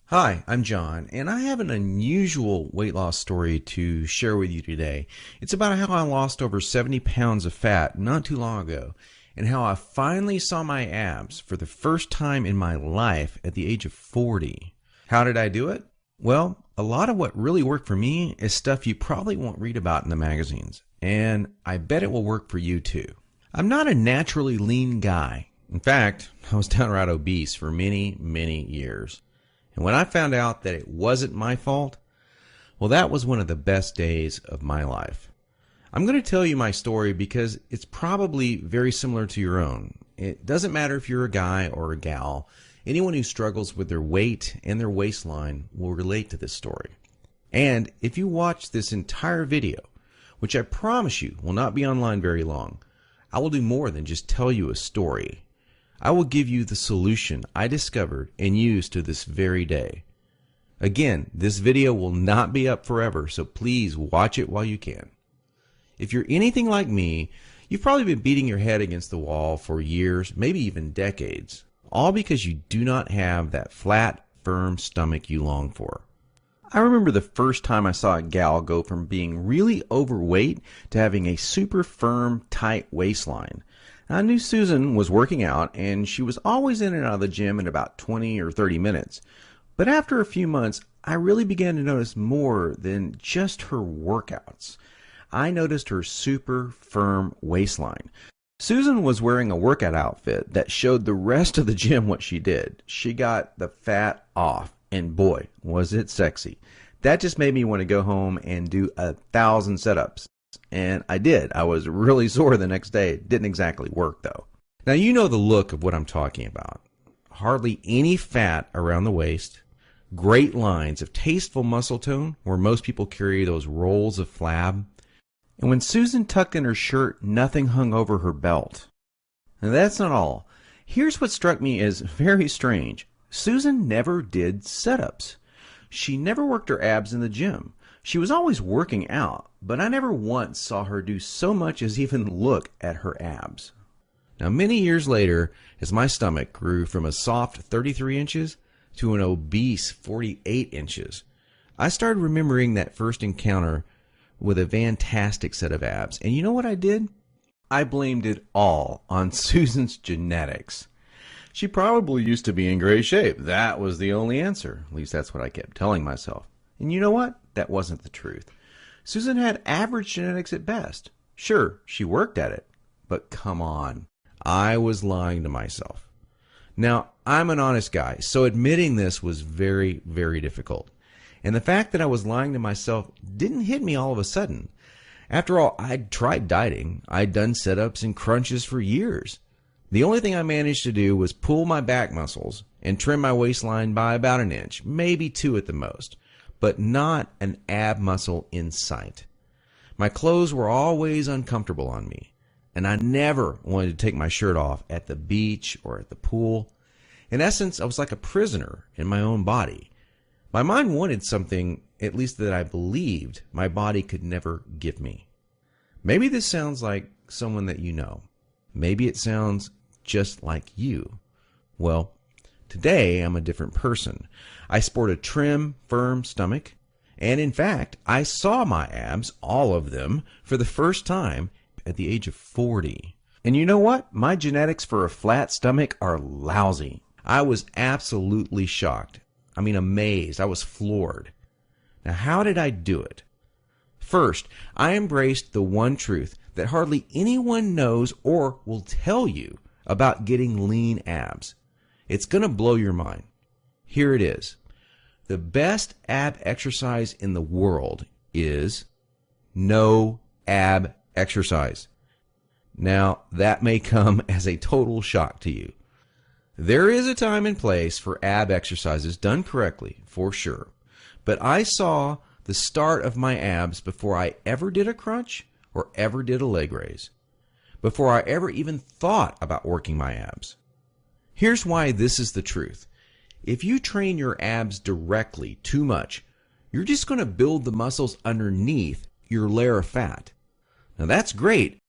Hi, I'm John, and I have an unusual weight loss story to share with you today. It's about how I lost over 70 pounds of fat not too long ago, and how I finally saw my abs for the first time in my life at the age of 40. How did I do it? Well, a lot of what really worked for me is stuff you probably won't read about in the magazines, and I bet it will work for you too. I'm not a naturally lean guy. In fact, I was downright obese for many years. And when I found out that it wasn't my fault, well, that was one of the best days of my life. I'm going to tell you my story because it's probably very similar to your own. It doesn't matter if you're a guy or a gal. Anyone who struggles with their weight and their waistline will relate to this story. And if you watch this entire video, which I promise you will not be online very long, I will do more than just tell you a story. I will give you the solution I discovered and use to this very day. Again, this video will not be up forever, so please watch it while you can. If you're anything like me, you've probably been beating your head against the wall for years, maybe even decades, all because you do not have that flat, firm stomach you long for. I remember the first time I saw a gal go from being really overweight to having a super firm, tight waistline. I knew Susan was working out, and she was always in and out of the gym in about 20 or 30 minutes. But after a few months, I really began to notice more than just her workouts. I noticed her super firm waistline. Susan was wearing a workout outfit that showed the rest of the gym what she did. She got the fat off, and boy, was it sexy. That just made me want to go home and do 1,000 setups. And I did. I was really sore the next day. It didn't exactly work, though. Now, you know the look of what I'm talking about. Hardly any fat around the waist, great lines of tasteful muscle tone where most people carry those rolls of flab. And when Susan tucked in her shirt, nothing hung over her belt. And that's not all. Here's what struck me as very strange. Susan never did setups. She never worked her abs in the gym. She was always working out, but I never once saw her do so much as even look at her abs. Now, many years later, as my stomach grew from a soft 33 inches to an obese 48 inches, I started remembering that first encounter with a fantastic set of abs. And you know what I did? I blamed it all on Susan's genetics. She probably used to be in great shape. That was the only answer. At least that's what I kept telling myself. And you know what? That wasn't the truth. Susan had average genetics at best. Sure, she worked at it. But come on. I was lying to myself. Now, I'm an honest guy, so admitting this was very difficult. And the fact that I was lying to myself didn't hit me all of a sudden. After all, I'd tried dieting. I'd done sit-ups and crunches for years. The only thing I managed to do was pull my back muscles and trim my waistline by about an inch, maybe 2 at the most, but not an ab muscle in sight. My clothes were always uncomfortable on me, and I never wanted to take my shirt off at the beach or at the pool. In essence, I was like a prisoner in my own body. My mind wanted something, at least that I believed, my body could never give me. Maybe this sounds like someone that you know. Maybe it sounds just like you. Well, today I'm a different person. I sport a trim, firm stomach, and in fact, I saw my abs, all of them, for the first time at the age of 40. And you know what? My genetics for a flat stomach are lousy. I was absolutely shocked. I mean, amazed. I was floored. Now, how did I do it? First, I embraced the one truth that hardly anyone knows or will tell you about getting lean abs. It's going to blow your mind. Here it is. The best ab exercise in the world is no ab exercise. Now, that may come as a total shock to you. There is a time and place for ab exercises done correctly, for sure. But I saw the start of my abs before I ever did a crunch or ever did a leg raise, before I ever even thought about working my abs. Here's why this is the truth. If you train your abs directly too much, you're just going to build the muscles underneath your layer of fat. Now that's great